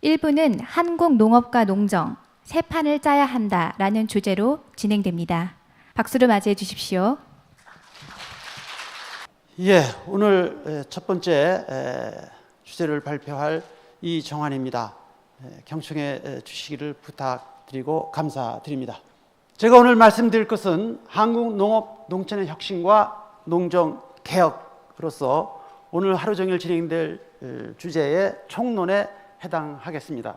1부는 한국 농업과 농정, 새 판을 짜야 한다라는 주제로 진행됩니다. 박수로 맞이해 주십시오. 예, 오늘 첫 번째 주제를 발표할 이정환입니다. 경청해 주시기를 부탁드리고 감사드립니다. 제가 오늘 말씀드릴 것은 한국 농업 농촌의 혁신과 농정 개혁으로서 오늘 하루 종일 진행될 주제의 총론에 해당하겠습니다.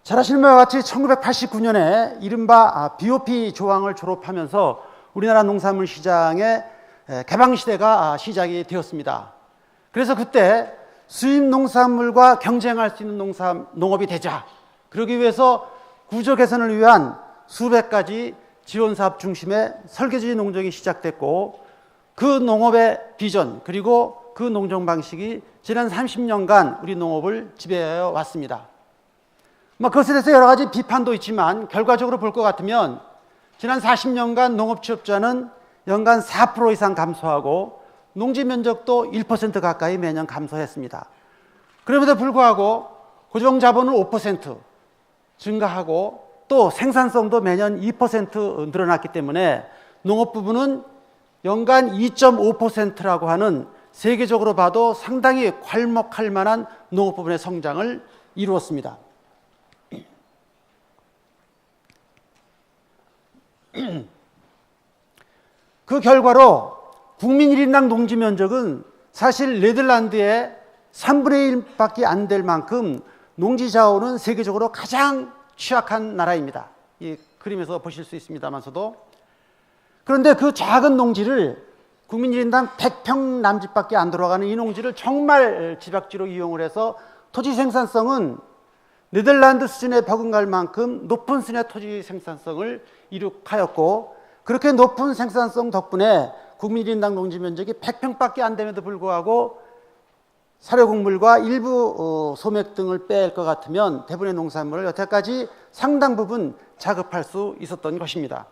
잘 아시는 바와 같이 1989년에 이른바 BOP 조항을 졸업하면서 우리나라 농산물 시장의 개방 시대가 시작이 되었습니다. 그래서 그때 수입 농산물과 경쟁할 수 있는 농업이 되자, 그러기 위해서 구조 개선을 위한 수백 가지 지원 사업 중심의 설계주의 농정이 시작됐고, 그 농업의 비전 그리고 그 농정 방식이 지난 30년간 우리 농업을 지배해 왔습니다. 그것에 대해서 여러 가지 비판도 있지만 결과적으로 볼 것 같으면 지난 40년간 농업 취업자는 연간 4% 이상 감소하고 농지 면적도 1% 가까이 매년 감소했습니다. 그럼에도 불구하고 고정 자본은 5% 증가하고 또 생산성도 매년 2% 늘어났기 때문에 농업 부분은 연간 2.5%라고 하는 세계적으로 봐도 상당히 괄목할 만한 농업 부분의 성장을 이루었습니다. 그 결과로 국민 1인당 농지 면적은 사실 네덜란드의 3분의 1밖에 안 될 만큼 농지 자원은 세계적으로 가장 취약한 나라입니다. 이 그림에서 보실 수 있습니다만서도. 그런데 그 작은 농지를 국민 1인당 100평 남짓밖에 안 들어가는 이 농지를 정말 집약지로 이용을 해서 토지 생산성은 네덜란드 수준에 버금갈 만큼 높은 수준의 토지 생산성을 이룩하였고, 그렇게 높은 생산성 덕분에 국민 1인당 농지 면적이 100평밖에 안 됨에도 불구하고 사료곡물과 일부 소맥 등을 뺄 것 같으면 대부분의 농산물을 여태까지 상당 부분 자급할 수 있었던 것입니다.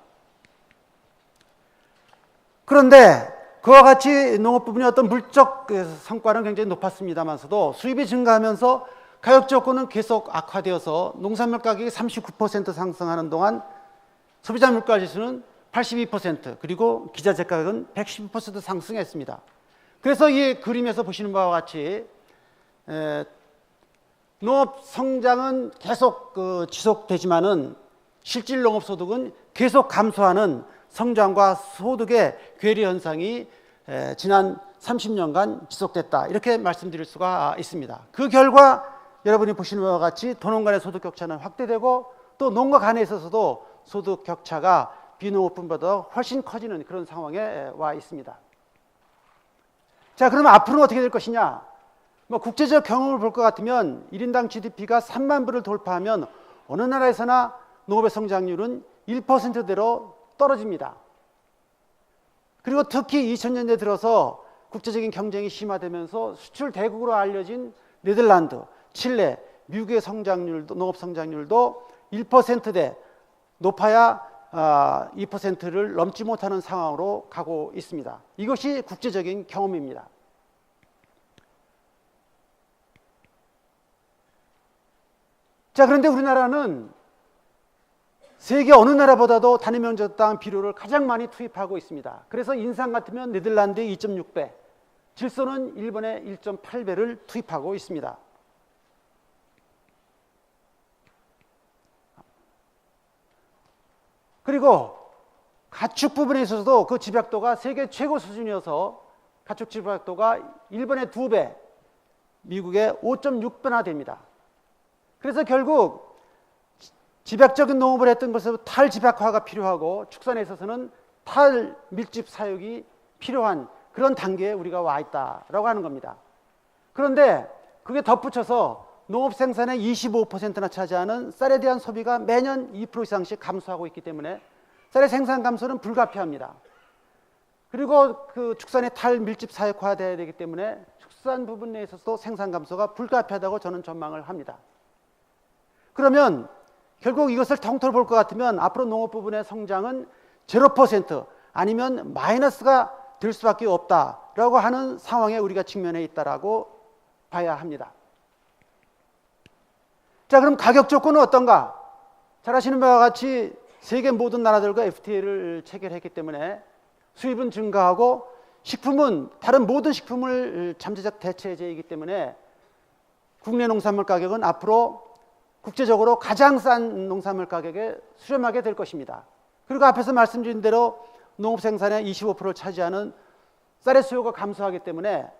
그런데 그와 같이 농업 부분의 어떤 물적 성과는 굉장히 높았습니다만서도 수입이 증가하면서 가격 조건은 계속 악화되어서 농산물 가격이 39% 상승하는 동안 소비자 물가 지수는 82%, 그리고 기자재 가격은 112% 상승했습니다. 그래서 이 그림에서 보시는 바와 같이 농업 성장은 계속 지속되지만은 실질 농업 소득은 계속 감소하는 성장과 소득의 괴리 현상이 지난 30년간 지속됐다, 이렇게 말씀드릴 수가 있습니다. 그 결과 여러분이 보시는 바와 같이 도농 간의 소득 격차는 확대되고 또 농가 간에 있어서도 소득 격차가 비농업분보다 훨씬 커지는 그런 상황에 와 있습니다. 자, 그러면 앞으로는 어떻게 될 것이냐? 국제적 경험을 볼 것 같으면 1인당 GDP가 3만 불을 돌파하면 어느 나라에서나 농업의 성장률은 1%대로 떨어집니다. 그리고 특히 2000년대 들어서 국제적인 경쟁이 심화되면서 수출 대국으로 알려진 네덜란드, 칠레, 미국의 성장률도, 농업 성장률도 1%대 높아야 2%를 넘지 못하는 상황으로 가고 있습니다. 이것이 국제적인 경험입니다. 자, 그런데 우리나라는 세계 어느 나라보다도 단위 면적당 비료를 가장 많이 투입하고 있습니다. 그래서 인상 같으면 네덜란드의 2.6배, 질소는 일본의 1.8배를 투입하고 있습니다. 그리고 가축 부분에 있어서도 그 집약도가 세계 최고 수준이어서 가축 집약도가 일본의 2배, 미국의 5.6배나 됩니다. 그래서 결국 집약적인 농업을 했던 것에서 탈집약화가 필요하고 축산에 있어서는 탈밀집 사육이 필요한 그런 단계에 우리가 와 있다라고 하는 겁니다. 그런데 그게 덧붙여서 농업 생산의 25%나 차지하는 쌀에 대한 소비가 매년 2% 이상씩 감소하고 있기 때문에 쌀의 생산 감소는 불가피합니다. 그리고 그 축산의 탈밀집 사육화되어야 되기 때문에 축산 부분에 있어서도 생산 감소가 불가피하다고 저는 전망을 합니다. 그러면 결국 이것을 통틀어 볼 것 같으면 앞으로 농업 부분의 성장은 0% 아니면 마이너스가 될 수밖에 없다라고 하는 상황에 우리가 직면해 있다라고 봐야 합니다. 자, 그럼 가격 조건은 어떤가? 잘 아시는 바와 같이 세계 모든 나라들과 FTA를 체결했기 때문에 수입은 증가하고 식품은 다른 모든 식품을 잠재적 대체제이기 때문에 국내 농산물 가격은 앞으로 국제적으로 가장 싼 농산물 가격에 수렴하게 될 것입니다. 그리고 앞에서 말씀드린 대로 농업 생산의 25%를 차지하는 쌀의 수요가 감소하기 때문에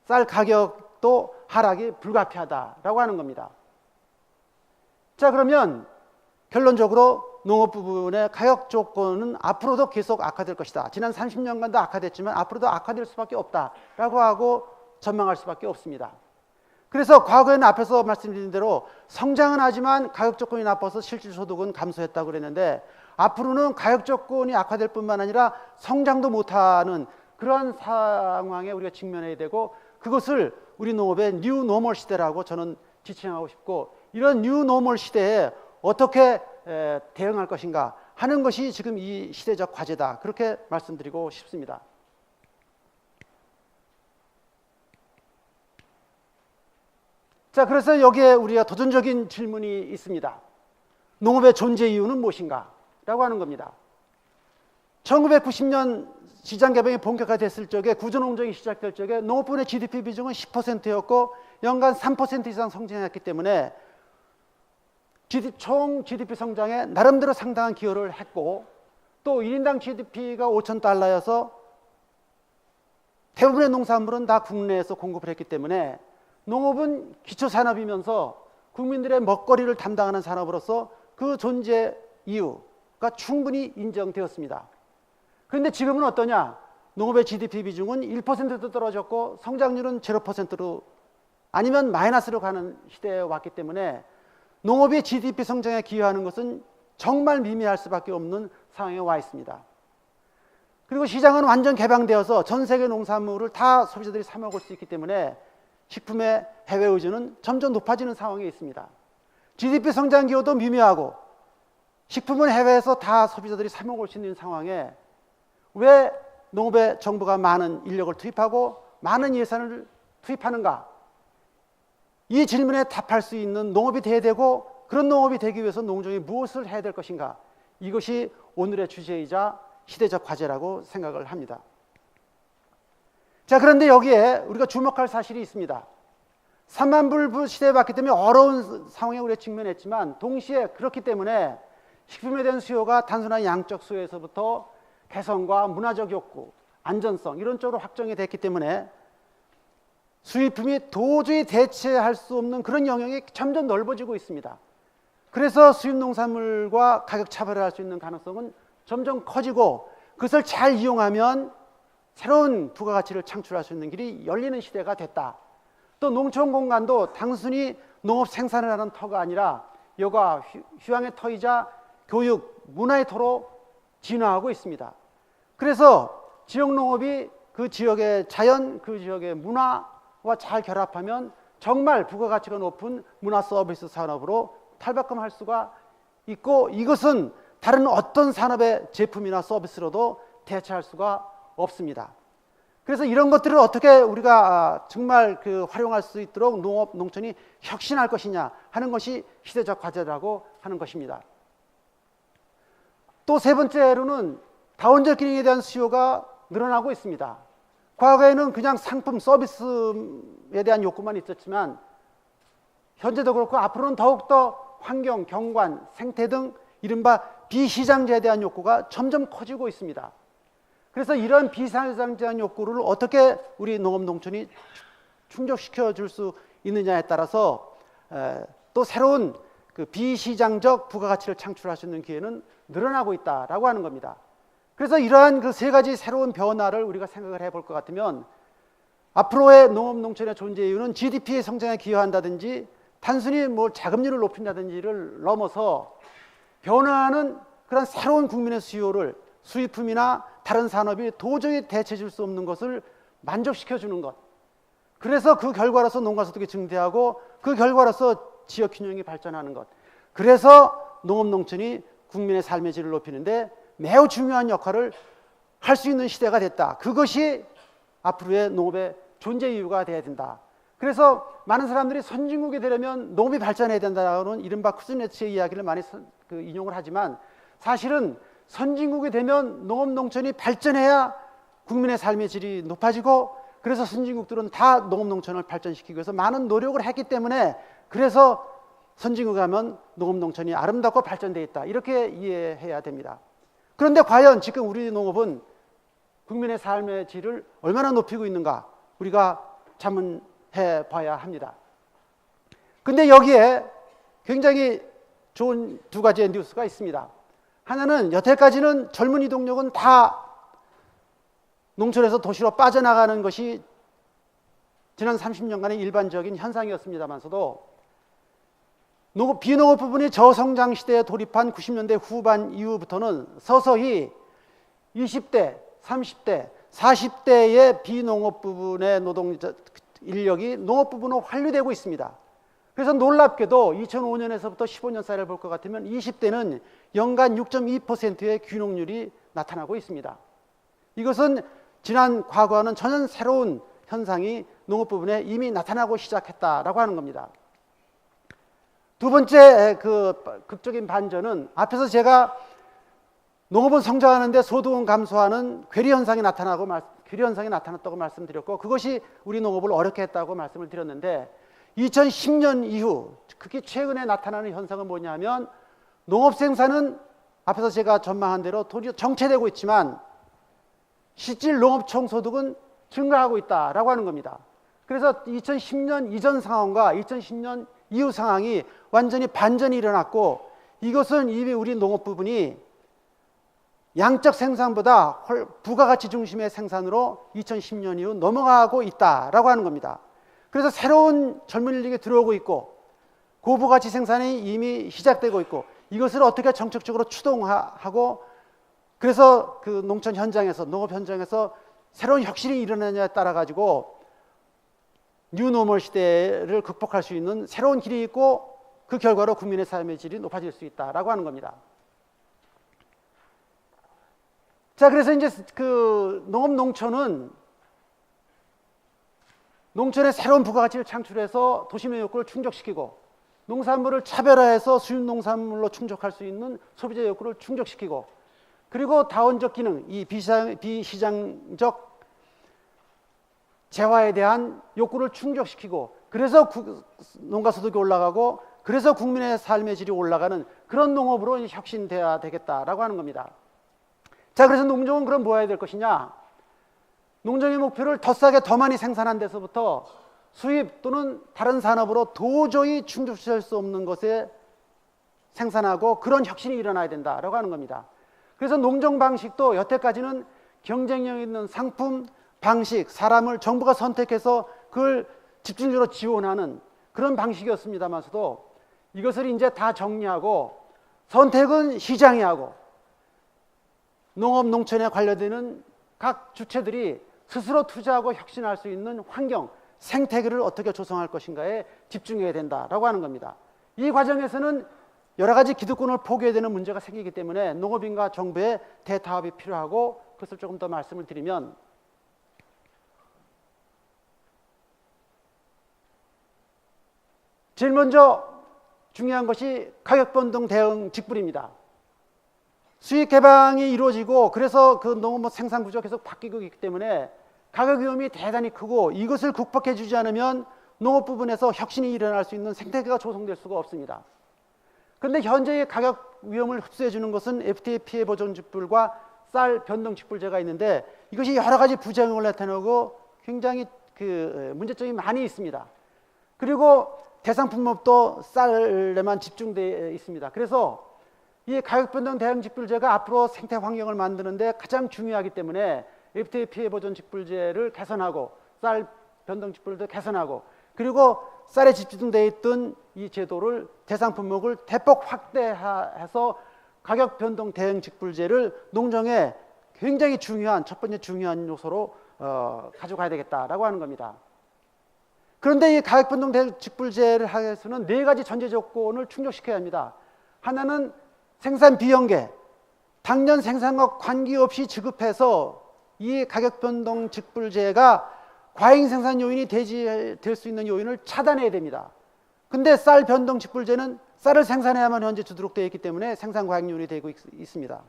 쌀 가격도 하락이 불가피하다라고 하는 겁니다. 자, 그러면 결론적으로 농업 부분의 가격 조건은 앞으로도 계속 악화될 것이다. 지난 30년간도 악화됐지만 앞으로도 악화될 수밖에 없다라고 하고 전망할 수밖에 없습니다. 그래서 과거에는 앞에서 말씀드린 대로 성장은 하지만 가격 조건이 나빠서 실질 소득은 감소했다고 그랬는데 앞으로는 가격 조건이 악화될 뿐만 아니라 성장도 못하는 그러한 상황에 우리가 직면해야 되고 그것을 우리 농업의 뉴 노멀 시대라고 저는 지칭하고 싶고 이런 뉴 노멀 시대에 어떻게 대응할 것인가 하는 것이 지금 이 시대적 과제다. 그렇게 말씀드리고 싶습니다. 자, 그래서 여기에 우리가 도전적인 질문이 있습니다. 농업의 존재 이유는 무엇인가? 라고 하는 겁니다. 1990년 시장 개방이 본격화됐을 적에 구조농정이 시작될 적에 농업분의 GDP 비중은 10%였고 연간 3% 이상 성장했기 때문에 총 GDP 성장에 나름대로 상당한 기여를 했고 또 1인당 GDP가 $5,000여서 대부분의 농산물은 다 국내에서 공급을 했기 때문에 농업은 기초산업이면서 국민들의 먹거리를 담당하는 산업으로서 그 존재 이유가 충분히 인정되었습니다. 그런데 지금은 어떠냐? 농업의 GDP 비중은 1%도 떨어졌고 성장률은 0%로 아니면 마이너스로 가는 시대에 왔기 때문에 농업의 GDP 성장에 기여하는 것은 정말 미미할 수밖에 없는 상황에 와 있습니다. 그리고 시장은 완전 개방되어서 전 세계 농산물을 다 소비자들이 사 먹을 수 있기 때문에 식품의 해외 의존은 점점 높아지는 상황에 있습니다. GDP 성장 기여도 미미하고 식품은 해외에서 다 소비자들이 사 먹을 수 있는 상황에 왜 농업에 정부가 많은 인력을 투입하고 많은 예산을 투입하는가? 이 질문에 답할 수 있는 농업이 돼야 되고 그런 농업이 되기 위해서 농정이 무엇을 해야 될 것인가? 이것이 오늘의 주제이자 시대적 과제라고 생각을 합니다. 자, 그런데 여기에 우리가 주목할 사실이 있습니다. 3만 불 시대에 왔기 때문에 어려운 상황에 우리가 직면했지만 동시에 그렇기 때문에 식품에 대한 수요가 단순한 양적 수요에서부터 개성과 문화적 욕구, 안전성 이런 쪽으로 확정이 됐기 때문에 수입품이 도저히 대체할 수 없는 그런 영역이 점점 넓어지고 있습니다. 그래서 수입 농산물과 가격 차별을 할 수 있는 가능성은 점점 커지고 그것을 잘 이용하면 새로운 부가가치를 창출할 수 있는 길이 열리는 시대가 됐다. 또 농촌 공간도 단순히 농업 생산을 하는 터가 아니라 여가 휴양의 터이자 교육, 문화의 터로 진화하고 있습니다. 그래서 지역 농업이 그 지역의 자연, 그 지역의 문화와 잘 결합하면 정말 부가가치가 높은 문화 서비스 산업으로 탈바꿈할 수가 있고 이것은 다른 어떤 산업의 제품이나 서비스로도 대체할 수가 없습니다. 그래서 이런 것들을 어떻게 우리가 정말 활용할 수 있도록 농업, 농촌이 혁신할 것이냐 하는 것이 시대적 과제라고 하는 것입니다. 또 세 번째로는 다원적 기능에 대한 수요가 늘어나고 있습니다. 과거에는 그냥 상품, 서비스에 대한 욕구만 있었지만 현재도 그렇고 앞으로는 더욱더 환경, 경관, 생태 등 이른바 비시장제에 대한 욕구가 점점 커지고 있습니다. 그래서 이런 비시장제한 욕구를 어떻게 우리 농업, 농촌이 충족시켜 줄 수 있느냐에 따라서 또 새로운 그 비시장적 부가가치를 창출할 수 있는 기회는 늘어나고 있다라고 하는 겁니다. 그래서 이러한 그 세 가지 새로운 변화를 우리가 생각을 해볼 것 같으면 앞으로의 농업, 농촌의 존재 이유는 GDP의 성장에 기여한다든지 단순히 뭐 자금률을 높인다든지를 넘어서 변화하는 그런 새로운 국민의 수요를 수입품이나 다른 산업이 도저히 대체해 줄 수 없는 것을 만족시켜 주는 것. 그래서 그 결과로서 농가소득이 증대하고 그 결과로서 지역균형이 발전하는 것. 그래서 농업, 농촌이 국민의 삶의 질을 높이는데 매우 중요한 역할을 할 수 있는 시대가 됐다. 그것이 앞으로의 농업의 존재 이유가 되어야 된다. 그래서 많은 사람들이 선진국이 되려면 농업이 발전해야 된다는 이른바 쿠즈네츠의 이야기를 많이 인용을 하지만, 사실은 선진국이 되면 농업 농촌이 발전해야 국민의 삶의 질이 높아지고, 그래서 선진국들은 다 농업 농촌을 발전시키기 위해서 많은 노력을 했기 때문에, 그래서 선진국에 가면 농업 농촌이 아름답고 발전되어 있다, 이렇게 이해해야 됩니다. 그런데 과연 지금 우리 농업은 국민의 삶의 질을 얼마나 높이고 있는가, 우리가 자문해 봐야 합니다. 근데 여기에 굉장히 좋은 두 가지의 뉴스가 있습니다. 하나는 여태까지는 젊은 이동력은 다 농촌에서 도시로 빠져나가는 것이 지난 30년간의 일반적인 현상이었습니다만서도, 비농업 부분이 저성장 시대에 돌입한 90년대 후반 이후부터는 서서히 20대, 30대, 40대의 비농업 부분의 노동 인력이 농업 부분으로 환류되고 있습니다. 그래서 놀랍게도 2005년에서부터 15년 사이를 볼 것 같으면 20대는 연간 6.2%의 귀농률이 나타나고 있습니다. 이것은 지난 과거와는 전혀 새로운 현상이 농업 부분에 이미 나타나고 시작했다라고 하는 겁니다. 두 번째 극적인 반전은, 앞에서 제가 농업은 성장하는데 소득은 감소하는 괴리 현상이 나타났다고 말씀드렸고, 그것이 우리 농업을 어렵게 했다고 말씀을 드렸는데, 2010년 이후 특히 최근에 나타나는 현상은 뭐냐면, 농업 생산은 앞에서 제가 전망한 대로 도리어 정체되고 있지만 실질 농업총 소득은 증가하고 있다라고 하는 겁니다. 그래서 2010년 이전 상황과 2010년 이후 상황이 완전히 반전이 일어났고, 이것은 이미 우리 농업 부분이 양적 생산보다 부가가치 중심의 생산으로 2010년 이후 넘어가고 있다라고 하는 겁니다. 그래서 새로운 젊은 인력이 들어오고 있고, 고부가치 생산이 이미 시작되고 있고, 이것을 어떻게 정책적으로 추동하고, 그래서 그 농촌 현장에서, 농업 현장에서 새로운 혁신이 일어나냐에 따라 가지고 뉴노멀 시대를 극복할 수 있는 새로운 길이 있고, 그 결과로 국민의 삶의 질이 높아질 수 있다라고 하는 겁니다. 자, 그래서 이제 그 농업 농촌은 농촌의 새로운 부가가치를 창출해서 도심의 욕구를 충족시키고, 농산물을 차별화해서 수입 농산물로 충족할 수 있는 소비자 욕구를 충족시키고, 그리고 다원적 기능, 이 비시장적 재화에 대한 욕구를 충족시키고, 그래서 농가 소득이 올라가고, 그래서 국민의 삶의 질이 올라가는 그런 농업으로 혁신돼야 되겠다라고 하는 겁니다. 자, 그래서 농정은 그럼 뭐 해야 될 것이냐? 농정의 목표를 더 싸게 더 많이 생산한 데서부터 수입 또는 다른 산업으로 도저히 충족시킬 수 없는 것에 생산하고, 그런 혁신이 일어나야 된다라고 하는 겁니다. 그래서 농정 방식도 여태까지는 경쟁력 있는 상품, 방식, 사람을 정부가 선택해서 그걸 집중적으로 지원하는 그런 방식이었습니다만서도, 이것을 이제 다 정리하고 선택은 시장이 하고, 농업, 농촌에 관련되는 각 주체들이 스스로 투자하고 혁신할 수 있는 환경, 생태계를 어떻게 조성할 것인가에 집중해야 된다라고 하는 겁니다. 이 과정에서는 여러 가지 기득권을 포기해야 되는 문제가 생기기 때문에 농업인과 정부의 대타협이 필요하고, 그것을 조금 더 말씀을 드리면, 제일 먼저 중요한 것이 가격변동 대응 직불입니다. 수익 개방이 이루어지고, 그래서 그 농업 생산 구조가 계속 바뀌고 있기 때문에 가격 위험이 대단히 크고, 이것을 극복해 주지 않으면 농업 부분에서 혁신이 일어날 수 있는 생태계가 조성될 수가 없습니다. 그런데 현재의 가격 위험을 흡수해 주는 것은 FTA 피해 보전 직불과 쌀 변동 직불제가 있는데, 이것이 여러 가지 부작용을 나타내고 굉장히 문제점이 많이 있습니다. 그리고 대상 품목도 쌀에만 집중되어 있습니다. 그래서 이 가격 변동 대응 직불제가 앞으로 생태 환경을 만드는데 가장 중요하기 때문에 FTA 피해 보전 직불제를 개선하고, 쌀 변동 직불도 개선하고, 그리고 쌀에 집중되어 있던 이 제도를 대상 품목을 대폭 확대해서 가격 변동 대응 직불제를 농정에 굉장히 중요한, 첫 번째 중요한 요소로 가져가야 되겠다라고 하는 겁니다. 그런데 이 가격 변동 대응 직불제를 하기 위해서는 네 가지 전제 조건을 충족시켜야 합니다. 하나는 생산 비연계, 당년 생산과 관계없이 지급해서 이 가격 변동 직불제가 과잉 생산 요인이 될 수 있는 요인을 차단해야 됩니다. 근데 쌀 변동 직불제는 쌀을 생산해야만 현재 주도록 되어 있기 때문에 생산 과잉 요인이 되고 있습니다.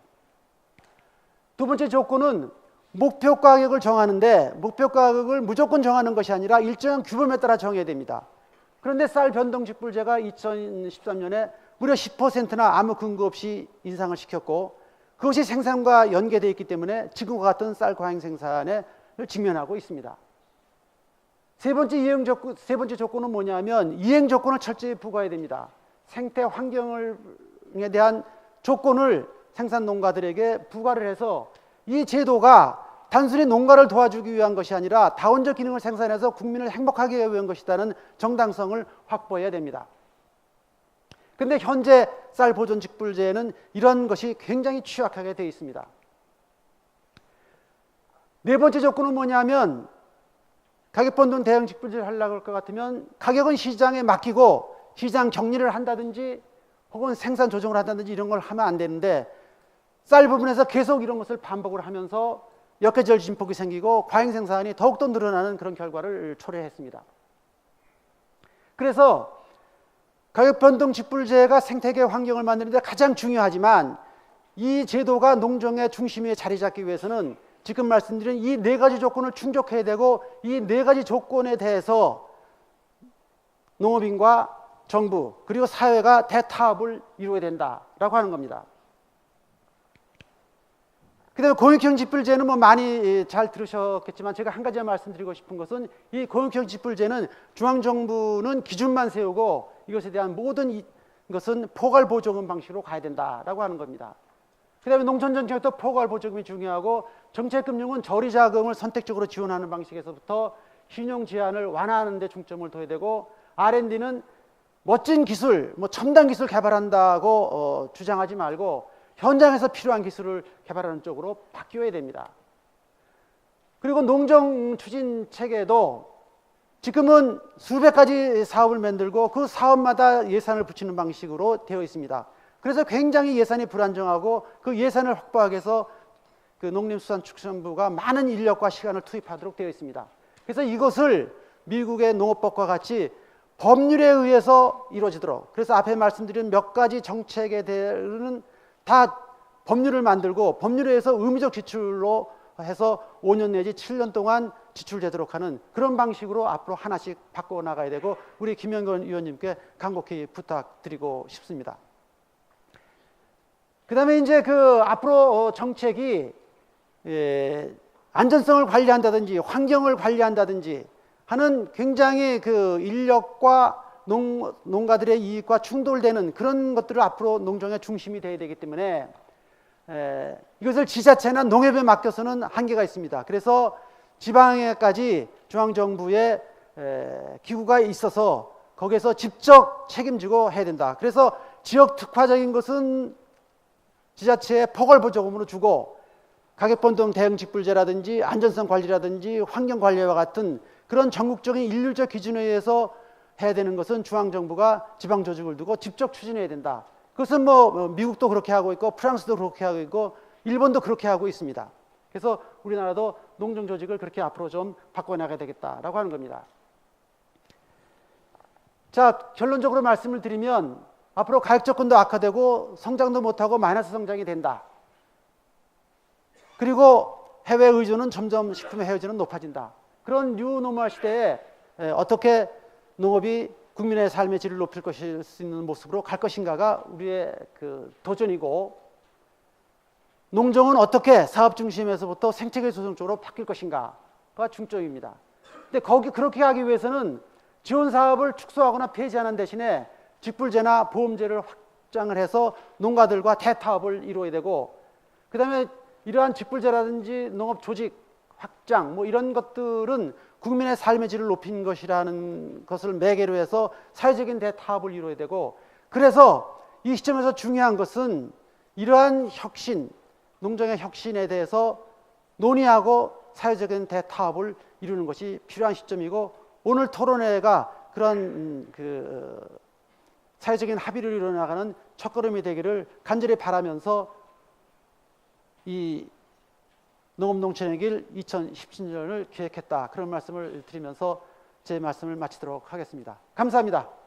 두 번째 조건은 목표 가격을 정하는데 목표 가격을 무조건 정하는 것이 아니라 일정한 규범에 따라 정해야 됩니다. 그런데 쌀 변동 직불제가 2013년에 무려 10%나 아무 근거 없이 인상을 시켰고 그것이 생산과 연계되어 있기 때문에 지금과 같은 쌀 과잉 생산에 직면하고 있습니다. 세 번째 조건은 뭐냐면 이행 조건을 철저히 부과해야 됩니다. 생태 환경에 대한 조건을 생산 농가들에게 부과를 해서 이 제도가 단순히 농가를 도와주기 위한 것이 아니라 다원적 기능을 생산해서 국민을 행복하게 하기 위한 것이라는 정당성을 확보해야 됩니다. 그런데 현재 쌀 보존 직불제에는 이런 것이 굉장히 취약하게 되어 있습니다. 네 번째 조건은 뭐냐면 가격 변동 대응 직불제를 하려고 할 것 같으면 가격은 시장에 맡기고 시장 정리를 한다든지 혹은 생산 조정을 한다든지 이런 걸 하면 안 되는데 쌀 부분에서 계속 이런 것을 반복을 하면서 역계절 진폭이 생기고 과잉 생산이 더욱더 늘어나는 그런 결과를 초래했습니다. 그래서 가격 변동 직불제가 생태계 환경을 만드는 데 가장 중요하지만 이 제도가 농정의 중심에 자리 잡기 위해서는 지금 말씀드린 이 네 가지 조건을 충족해야 되고 이 네 가지 조건에 대해서 농업인과 정부 그리고 사회가 대타협을 이루어야 된다라고 하는 겁니다. 그다음에 공익형 직불제는 뭐 많이 잘 들으셨겠지만 제가 한 가지 말씀드리고 싶은 것은 이 공익형 직불제는 중앙정부는 기준만 세우고 이것에 대한 모든 것은 포괄보조금 방식으로 가야 된다라고 하는 겁니다. 그다음에 농촌정책도 포괄보조금이 중요하고 정책금융은 저리자금을 선택적으로 지원하는 방식에서부터 신용 제한을 완화하는 데 중점을 둬야 되고 R&D는 멋진 기술, 첨단 기술 개발한다고 주장하지 말고 현장에서 필요한 기술을 개발하는 쪽으로 바뀌어야 됩니다. 그리고 농정 추진 체계도 지금은 수백 가지 사업을 만들고 그 사업마다 예산을 붙이는 방식으로 되어 있습니다. 그래서 굉장히 예산이 불안정하고 그 예산을 확보하기 위해서 그 농림수산축산부가 많은 인력과 시간을 투입하도록 되어 있습니다. 그래서 이것을 미국의 농업법과 같이 법률에 의해서 이루어지도록, 그래서 앞에 말씀드린 몇 가지 정책에 대해서는 다 법률을 만들고 법률에 의해서 의무적 지출로 해서 5년 내지 7년 동안 지출되도록 하는 그런 방식으로 앞으로 하나씩 바꿔 나가야 되고 우리 김영건 의원님께 간곡히 부탁드리고 싶습니다. 그 다음에 이제 그 앞으로 정책이 안전성을 관리한다든지 환경을 관리한다든지 하는 굉장히 그 인력과 농가들의 이익과 충돌되는 그런 것들을 앞으로 농정의 중심이 되어야 되기 때문에 이것을 지자체나 농협에 맡겨서는 한계가 있습니다. 그래서 지방에까지 중앙정부의 기구가 있어서 거기에서 직접 책임지고 해야 된다. 그래서 지역 특화적인 것은 지자체에 포괄보조금으로 주고 가격변동 대응 직불제라든지 안전성 관리라든지 환경관리와 같은 그런 전국적인 일률적 기준에 의해서 해야 되는 것은 중앙정부가 지방조직을 두고 직접 추진해야 된다. 그것은 뭐 미국도 그렇게 하고 있고 프랑스도 그렇게 하고 있고 일본도 그렇게 하고 있습니다. 그래서 우리나라도 농정조직을 그렇게 앞으로 좀 바꿔나가야 되겠다라고 하는 겁니다. 자, 결론적으로 말씀을 드리면 앞으로 가격 조건도 악화되고 성장도 못하고 마이너스 성장이 된다. 그리고 해외 의존은 점점 식품의 해외 의존은 높아진다. 그런 뉴노멀 시대에 어떻게 농업이 국민의 삶의 질을 높일 수 있는 모습으로 갈 것인가가 우리의 그 도전이고 농정은 어떻게 사업 중심에서부터 생태계 조성 쪽으로 바뀔 것인가가 중점입니다. 근데 그렇게 하기 위해서는 지원 사업을 축소하거나 폐지하는 대신에 직불제나 보험제를 확장을 해서 농가들과 대타협을 이루어야 되고 그다음에 이러한 직불제라든지 농업 조직 확장 뭐 이런 것들은 국민의 삶의 질을 높인 것이라는 것을 매개로 해서 사회적인 대타협을 이루어야 되고 그래서 이 시점에서 중요한 것은 이러한 혁신, 농정의 혁신에 대해서 논의하고 사회적인 대타협을 이루는 것이 필요한 시점이고 오늘 토론회가 그런 사회적인 합의를 이루어나가는 첫걸음이 되기를 간절히 바라면서 이 농업농촌의 길 2017년을 기획했다. 그런 말씀을 드리면서 제 말씀을 마치도록 하겠습니다. 감사합니다.